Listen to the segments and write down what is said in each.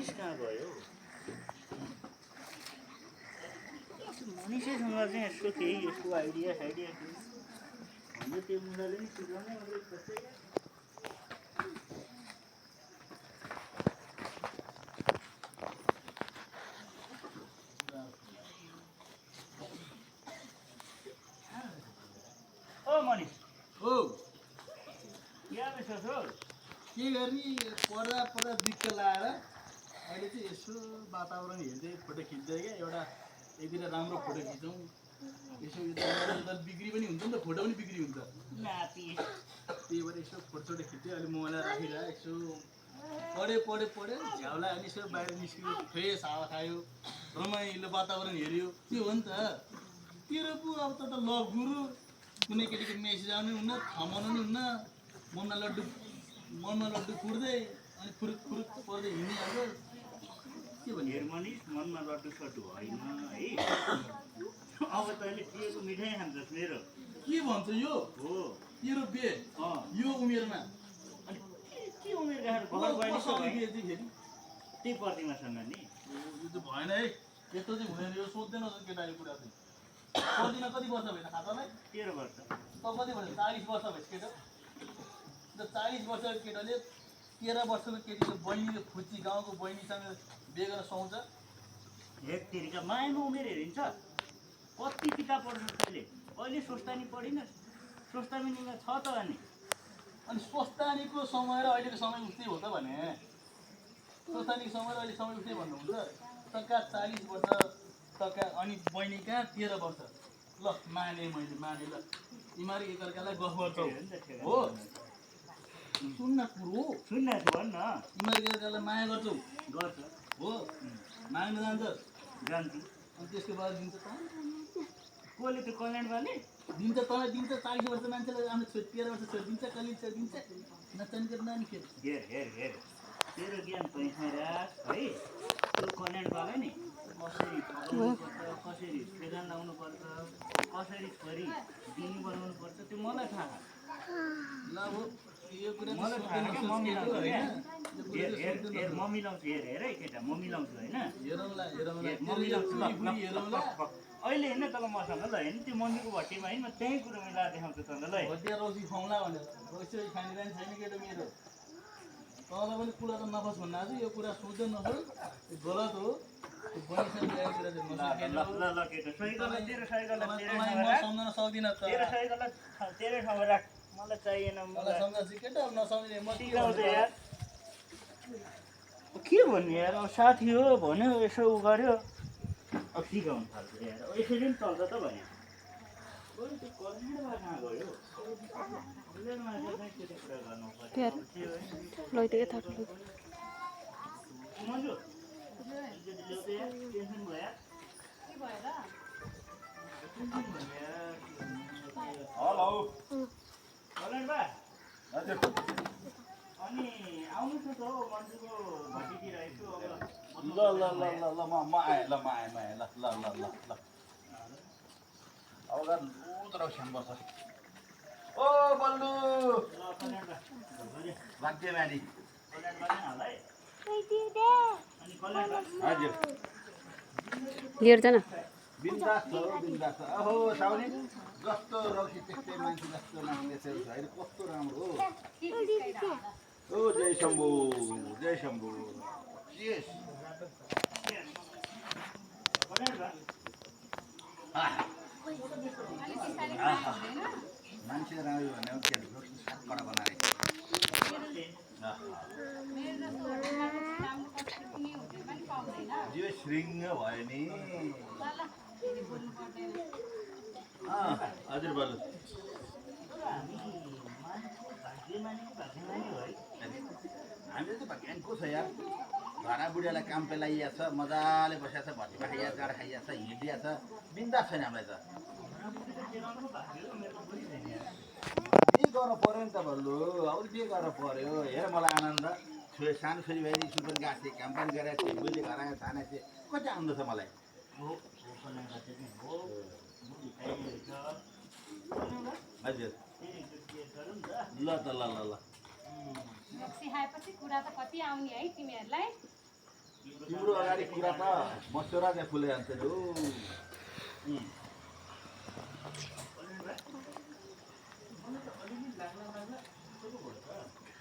मनिष कहाँ गयो? मनिषैसँग चाहिँ यसको केही यसको आइडिया केही भन्दै त्यो मुलाले नि सिकाउने मैले खोजेँ। ओ मनिष हो यहाँ बसेछ हो? के गर्ने पढ्दा पढ्दा दिक्क लाएर अहिले चाहिँ यसो वातावरण हेर्दै फोटो खिच्दै क्या एउटा यतिर राम्रो फोटो खिचौँ यसो यता बिक्री पनि हुन्छ नि त फोटो पनि बिक्री हुन्छ नाति त्यही भएर यसो फोटोसोटो खिच्दै अहिले मोबाइलमा राखिरहेको यसो पढ्यो झ्याउला अनि यसो बाहिर निस्क्यो फ्रेस हावा खायो रमाइलो वातावरण हेऱ्यो त्यो हो नि त तेरो पो अब त लभ गुरु कुनै केटीको मेसेज आउनु हुन्न थमाउनु नि हुन्न मनमा लड्डु कुर्दै अनि फुरुक पर्दै हिँडिहाल्छ के भन्ने हेर मनिष मनमा लड्डु सड्डु होइन है। अब तैँले दिएको मिठाई खान्छस् मेरो। के भन्छ यो हो तेरो बे यो उमेरमा अनि के उमेर गएर घर गएपछि त्यही प्रतिमासँग नि यो त भएन है यस्तो चाहिँ हुँदैन यो सोध्दैन केटा यो कुरा चाहिँ सोध्दिन कति वर्ष भएन खातालाई 13 वर्ष त कति भएछ 40 वर्ष भएछ केटा त 40 वर्षको केटाले 13 वर्षको केटीको बहिनीले फुच्ची गाउँको बहिनीसँग बिहे गर्न सुहाउँछ हेक्टेरिका मायामा उमेर हेरिन्छ। कति किताब पढ्नु तैँले अहिले स्वस्थानी पढिनस् स्वस्थानीमा छ त अनि स्वस्थानीको समय र अहिलेको समय उस्तै हो त भने स्वस्थानीको समय र अहिले समय उस्तै भन्नुहुन्छ तका 40 वर्ष तका अनि बहिनी कहाँ 13 वर्ष ल माने मैले माने ल तिमीहरू एकअर्कालाई गफ गर्छौ हो सुन्न कुरो सुन्न भन्न तिमीहरू एकअर्कालाई माया गर्छौ गर्छ हो माग्न जान्छस् जान्छु अनि त्यसको बाद दिन्छ त कसले त्यो कल्याणवाले दिन्छ तँलाई दिन्छ 40 वर्ष मान्छेलाई आफ्नो 13 वर्ष छोरी दिन्छ कहिले दिन्छ नचाहिने नानी फेरि हेर तेरो ज्ञान पैसा राख है। त्यो कल्याणवाला नि कसरी फकाउनुपर्छ कसरी फेगान लाउनु पर्छ कसरी छोरी दिनी बनाउनु पर्छ त्यो मलाई थाहा ल अब यो कुरा मलाई थाहा क्या म मिलाउँछु हेर म मिलाउँछु हेर है केटा म मिलाउँछु होइन म मिलाउँछु अहिले होइन तल मसँग ल होइन त्यो मम्मीको भट्टीमा होइन म त्यही कुरो मिलाएर देखाउँछु तँलाई ल भटिया रौसी खुवाउँला भनेर रौसी खाने बानी छैन केटा मेरो तँलाई पनि कुरा त नफोस् भन्नु आज यो कुरा सोध्दै नसोच गलत हो बहिनीसँग ल्याएको कुरा चाहिँ ल केटा सही गलत तेरो सही गलत म सम्झन सक्दिनँ त तेरो सही गलत तेरै ठाउँमा राख मलाई चाहिएन मलाई सम्झाउँछु केटा अब नसम्झिने म सिकाउँछु यार के भन्ने यार अब साथी हो भन्यो यसो उ गर्यो अब सिकाउनु थाल्छ यार अब यसरी पनि चल्छ त भने त्यो कल्याणमा कहाँ गयो कल्याणमा चाहिँ के कुरा गर्नु पर्छ मन्जु टेन्सन भयो हेलो कल्याण बा हजुर अनि आउनुहोस् न त हौ मन्जुको भट्टीतिर यसो ल म आएँ ल अब उत्र श्याम बस ओ बल्लु भाग्य मानी हजुर लिएर जान बिन्दास छ बिन्दास छ अहो साउनी जस्तो रौसी त्यस्तै मान्छे जस्तो मान्छे त्यसै छ अहिले कस्तो राम्रो हो ओ जय शम्भु यस मान्छे राम्रो भने के कडा बनाएर जिउ श्रृङ्ग भयो नि हजुर बल्ल हामीले त भाग्यान को छ यार घरा बुढियालाई काम पे लगाइएको छ मजाले बसिएको छ भट्टीमा खाइएको गाडा खाइएको छ हिँडिएको छ बिन्दास छैन हामीलाई त के गर्नु पऱ्यो नि त भन्नु अब के गर्नु पऱ्यो हेर मलाई आनन्द सानो छोरी भाइ स्कुल पनि गएको थिएँ काम पनि गरेको थिएँ बुझ्दै घर आयो खाना थिएँ कति आनन्द छ मलाई हजुर ल त ल सिकाएपछि कुरा त कति आउने है तिमीहरूलाई तिम्रो अगाडि कुरा त मस्यौरा चाहिँ फुले जान्छ नि हो।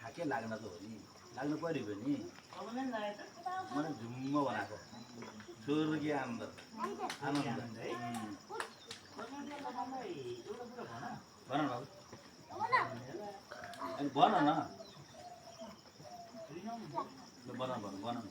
खाके लाग्न त हो नि, लाग्नु पऱ्यो नि। मैले झुम्म बनाएको स्वर्गीय आनन्द आनन्द भन न अनि भन न भन भन भन न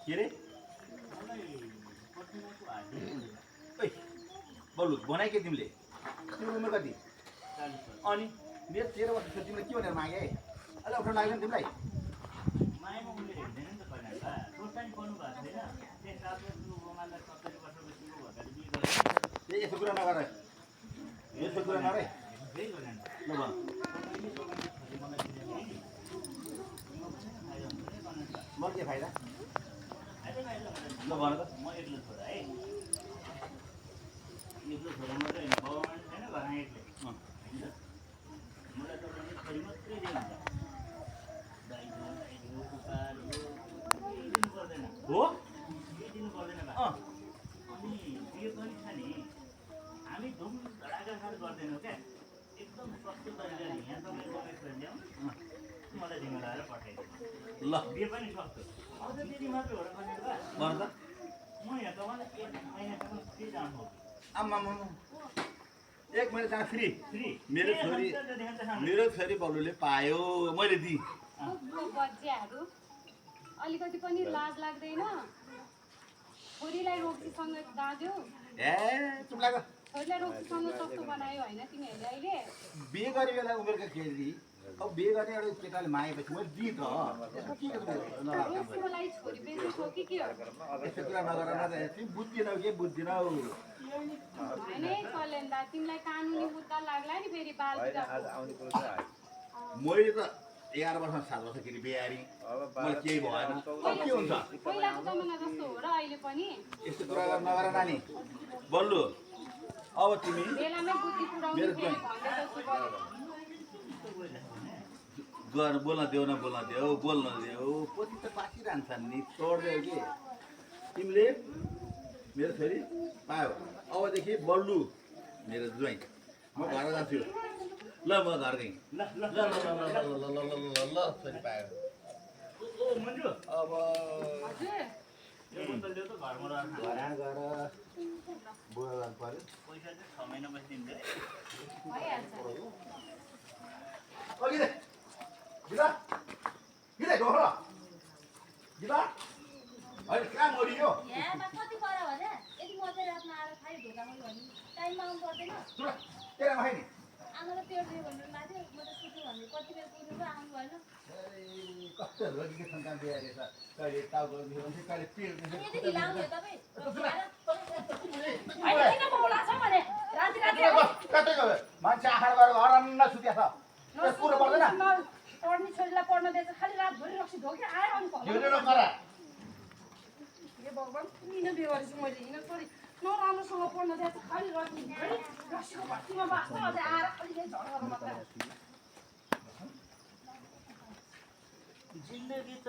के रे बल्लु बनाइ के तिमीले तिम्रो उमेर कति अनि मेरो 13 वर्ष छ तिमीले के भनेर मागे अहिले अप्ठ्यारो लाग्दैन तिमीलाई यस्तो कुरा नगर यस्तो कुरा नगरे ल भन मलाई के फाइदा ल भन त म एक्लो छोरा है एक्लो छोरा मात्रै होइन बाबामा छैन घरमा एक्लै मलाई त छोरी मात्रै दिनु हुन्छ दाइजो कुपार केही दिनु पर्दैन हो केही दिनु पर्दैन बा अनि बिहे पनि छ नि हामी धुम धडाका साथ गर्दैनौँ क्या एकदम सस्तो तरिकाले यहाँ तपाईँको उमेर ल्याउनु मलाई ढिङ्गो लगाएर पठाइदिनु ल बिहे पनि सक्छु अब त त्यति मात्रै हो र भने बा भन त म यहाँ तपाईँलाई 1 महिनासम्म फ्री जानु आम्मा एक महिनासम्म फ्री फ्री मेरो छोरी बल्लुले पायो मैले दिएँ बच्चाहरू अलिकति पनि लाज लाग्दैन छोरीलाई रोक्सीसँग दाज्यो ए चुप लाग छोरीलाई रोक्सीसँग सस्तो बनायो होइन तिमीहरूले अहिले बिहे गर्ने बेला उमेरको केटी अब बिहे गर्ने एउटा केटाले मागेपछि मैले दिएँ त के नराम्रो रोक्सीलाई छोरी बेच्छौ कि के हो यस्तो कुरा नगर न तिमी बुझ्दिनौ के बुझ्दिनौ होइन है कल्याण दा तिमीलाई कानुनी मुद्दा लाग्ला नि फेरि बाल मैले त 11 वर्षमा 7 वर्ष केटी बिहारी मलाई केही भएन अब के हुन्छ पहिलाको जमाना जस्तो हो र अहिले पनि यस्तो कुरा नगर नानी बल्लु अब तिमी बेलामै बुद्धि पुऱ्याउने मेरो फेरि भन्दै जस्तो गर बोल्न देऊ न बोल्न देऊ पछि त बाँचिरहन्छन् नि तोड्दै कि तिमीले मेरो छोरी पायो अबदेखि बल्लु मेरो ज्वाइँ म घर जान्छु ल म घर गएँ ल छोरी पायो ओ मन्जु अब हजुर यो बोतल ल्याउ त घरमा राख्नु घर गएर बुवा जानु पर्यो पैसा चाहिँ 6 महिनापछि दिन्छ है भइहाल्छ गीता गीता गीता ढोक्रा गीता अहिले कहाँ मरियो कति पर भने यदि मध्य रातमा आएर खाइ ढोका मैले भने टाइममा आउनु पर्दैन तेरा भाइ नि आमालाई पेट दुख्यो भनेर लाग्यो म त सुत्नु भने कति बेर पुग्नु पो आउनु भएन कस्तो रोगीको सन्तान दिएर रहेछ कहिले टाउको दुख्यो भने कहिले पेट दुख्यो यदि ढिला आउने हो तपाईँ होइन किन बोलाछ भने राति राति कतै गयो मान्छे आँखा गरेर हरन्न सुत्या छ कुरो पर्दैन पढ्ने छोरीलाई पढ्न दिएछ खालि रातभरि रक्सी ढोके आयो अनि हिँडेर करा हे भगवान् किन बिहे गरेछु मैले हिँड्न छोरी नराम्रोसँग पढ्न दिएछ खालि रक्सीको भट्टीमा बाँच्छ अझै आएर खालि झगडा गर्नु मात्रै जिन्दगी त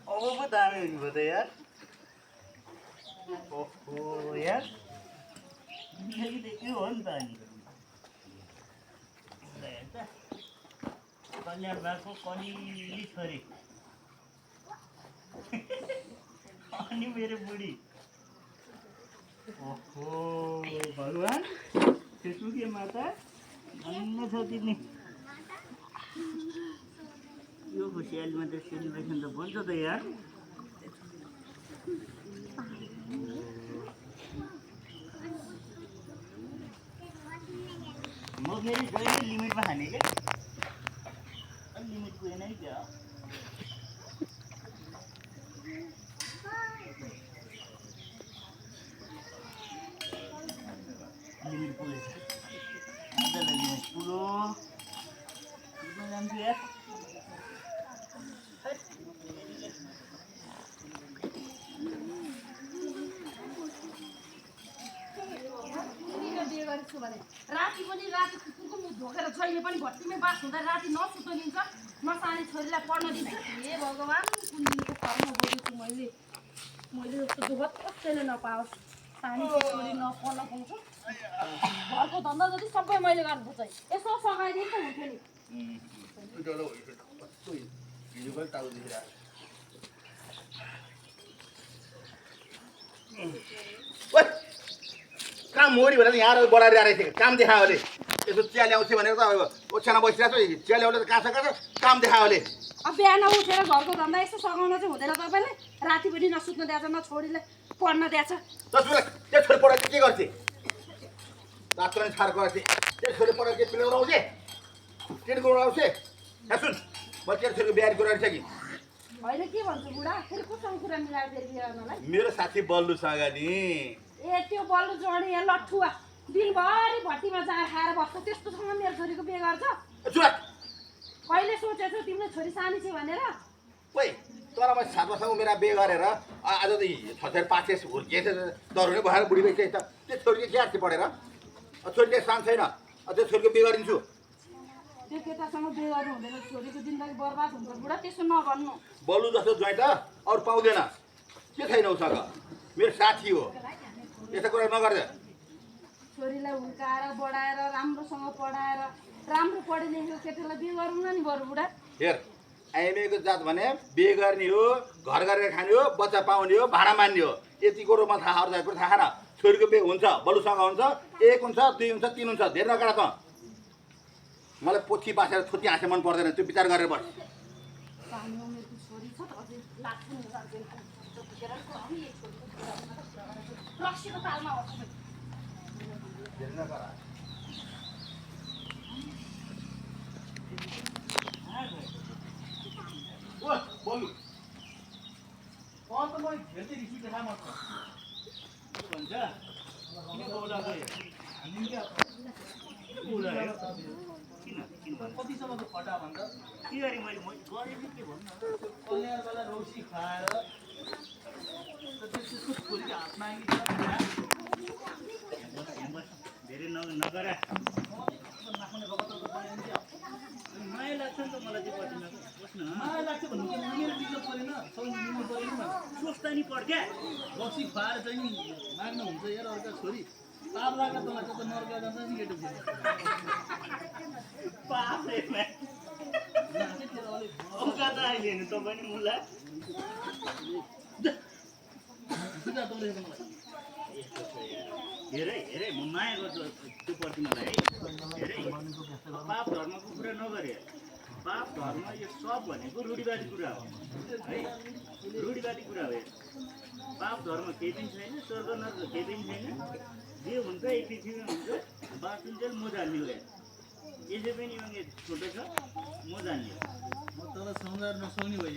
अब पो दामी हुनुभयो त यार ओहो यार जिन्दगी त के हो नि त अनि कल्याण भएको कलिली छोरी अनि मेरो बुढी ओहो भगवान् त्यसुके माता धन्य छ तिमी यो खुसियालीमा त सेलिब्रेसन त बन्छ त यार म फेरि जहिले लिमिटमा खाने क्या लिमिट पुगेन है क्या लिमिट पुगेछ आजलाई लिमिट पुग्यो जान्छु यार बाँच्छु भने राति पनि राति कुकुरको मुख ढोकेर जहिले पनि भट्टीमै बास हुँदा राति नसुत्न दिन्छ न सानी छोरीलाई पढ्न दिन्छ हे भगवान् कुन दिनको कर्म गरेको मैले जस्तो दुःख कसैले नपाओस् सानी छोरी नपढ्न पाउँछ घरको धन्दा जति सबै मैले गर्नुपर्छ यसो सघाइदिनु त हुन्थ्यो नि काम मोरी भनेर यहाँ बढाएर आएको थियो काम देखायो अहिले यसो चिया ल्याउँछ भनेर त अब ओछ्याना बसिरहेको छु चिया ल्याउनु त कहाँ काम देखायो अहिले अब बिहान उठेर घरको धन्दा यसो सघाउन चाहिँ हुँदैन तपाईँले राति पनि नसुत्न दिएछ न छोरीलाई पढ्न दिएछ दस बेला त्यो छोरी पढाएर के गर्थे रात पनि छार गर्थेँ त्यो छोरी पढाएर के पिलाउनु आउँथे केटी गराउनु आउँथे यहाँ सुन म तेरो छोरीको बिहारी गराएर कि होइन के भन्छ बुढा फेरि कोसँग कुरा मिलाएर फेरि बिहा गर्नलाई मेरो साथी बल्लुसँग नि ए त्यो बल्लु जोडी यहाँ लट्ठुवा दिनभरि भट्टीमा जाँड खाएर बस्छ त्यस्तोसँग मेरो छोरीको बिहे गर्छ कहिले सोचेछौ तिमीले छोरी सानी छ भनेर ओइ तर म 7 वर्षको उमेर बिहे गरेर आज त 6500 हुर्किएछ दरुनै भएर बुढी भइसकेछ त त्यो छोरीले के आर्थे पढेर छोरीले सान छैन त्यो छोरीको बिहे गरिदिन्छु त्यो केटासँग बिहे गर्नु हुँदैन छोरीको जिन्दगी बर्बाद हुन्छ बुढा त्यसो नगर्नु बल्लु जस्तो ज्वाइँ त अरू पाउँदैन के छैन उसँग मेरो साथी हो यस्तो कुरा नगर्दै छोरीलाई हुर्काएर बढाएर राम्रोसँग पढाएर राम्रो पढे लेखेको केटालाई बिहे गरौँ न नि बरु बुढा हेर आइमेको जात भने बिहे गर्ने हो घर गरेर खाने हो बच्चा पाउने हो भाडा मान्ने हो यति कुरो म थाहा अरू कुरा थाहा न छोरीको बिहे हुन्छ बल्लुसँग हुन्छ 1 हुन्छ 2 हुन्छ 3 हुन्छ धेरै नगरा त मलाई पोथी बासेर छोटी हाँसे मन पर्दैन त्यो विचार गरेर बस सानो उमेरको छोरी छ त अझै लाग्छ नि रक्सीको तालमा हो बल्लु त म भेट्दै रिस उठेर म के भन्छ किन बोलाएको किन बोलायो किन कतिसम्मको फटा भन्छ के गरे मैले गरेँ के भन्नु कल्याण बेला रौसी खाएर त्यसको छोरीको हातमा धेरै नगर नाख्ने रगत माया लाग्छ नि त मलाई त्यो पढ्दिन बस्न माया लाग्छ भन्नु के मेरो बिजो परेन लिनु परेन सोच्दा नि पढ्क्या रक्सी खुवाएर चाहिँ माग्नु हुन्छ यार अर्का छोरी पाप लाग्दा तँलाई त नर्क जान्छ नि केटो छोरी पापले औका त अहिले हेर्नु तपाईँ नि मुला हेरै हेरै म माया गर्छु त्यो प्रति मलाई है हेरै पाप धर्मको कुरा नगरे पाप धर्म यो सब भनेको रूढिवादी कुरा हो है रूढिवादी कुरा हो पाप धर्म केही पनि छैन स्वर्ग नर्क केही पनि छैन जे हुन्छ यही पृथ्वीमा हुन्छ बाँचुन्जेल म जान्ने हो यसै पनि छोटो छ म जान्ने म तँलाई सम्झाएर नसुनी भयो